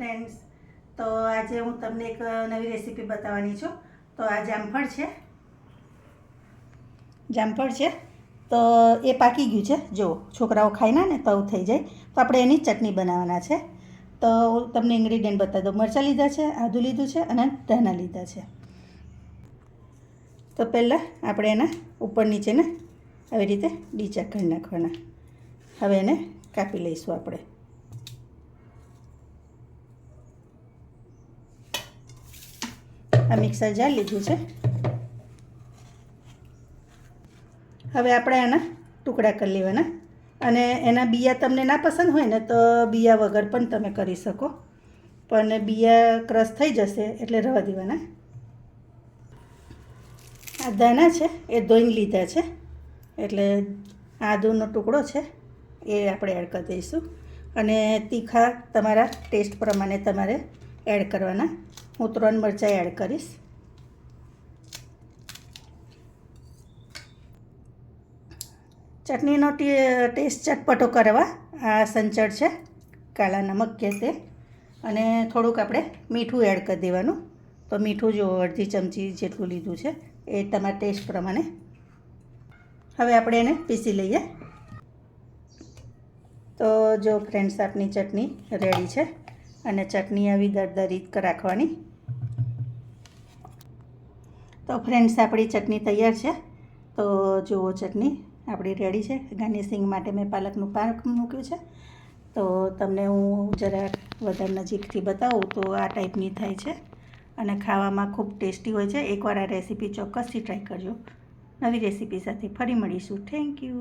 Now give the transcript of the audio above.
Friends, તો આજે હું તમને એક નવી રેસીપી બતાવવાની છું. તો આ જામફળ છે તો એ પાકી ગયું છે. જો છોકરાઓ ખાઈ ના ને તો થઈ જાય, તો આપણે એની ચટણી બનાવવાના છે. તો તમને ઇન્ગ્રીડિયન્ટ બતાવી દઉં. મરચાં લીધા છે, આદું લીધું છે અને ધાણા લીધા છે. તો પહેલાં આપણે એના ઉપર નીચેના આવી રીતે ડીચા કરી નાખવાના. હવે એને કાપી લઈશું આપણે. આ મિક્સર જાર લીધું છે. હવે આપણે આના ટુકડા કરી લેવાના, અને એના બિયા તમને ના પસંદ હોય ને તો બિયા વગર પણ તમે કરી શકો, પણ બિયા ક્રશ થઈ જશે એટલે રહેવા દેવાના. આ ધાણા છે એ ધોઈને લીધા છે, એટલે આદુનો ટુકડો છે એ આપણે એડ કરી દઈશું. અને તીખા તમારા ટેસ્ટ પ્રમાણે તમારે એડ કરવાના. હું 3 મરચાં એડ કરીશ. ચટણીનો ટેસ્ટ ચટપટો કરવા આ સંચળ છે, કાળા નમક કે તે, અને થોડુંક આપણે મીઠું એડ કરી દેવાનું. તો મીઠું જો અડધી ચમચી જેટલું લીધું છે, એ તમારા ટેસ્ટ પ્રમાણે. હવે આપણે એને પીસી લઈએ. તો જો ફ્રેન્ડ્સ, આપણી ચટણી રેડી છે, અને ચટણી આવી દરદરી રાખવાની. તો ફ્રેન્ડ્સ, આપણી ચટણી તૈયાર છે. તો જુઓ, ચટણી આપણી રેડી છે. ગાર્નિશિંગ માટે મેં પાલકનું પાક મૂક્યું છે. તો તમને હું જરાક વધારે નજીકથી બતાવું તો આ ટાઈપની થાય છે, અને ખાવામાં ખૂબ ટેસ્ટી હોય છે. એકવાર આ રેસીપી ચોક્કસથી ટ્રાય કરજો. નવી રેસીપી સાથે ફરી મળીશું. Thank you.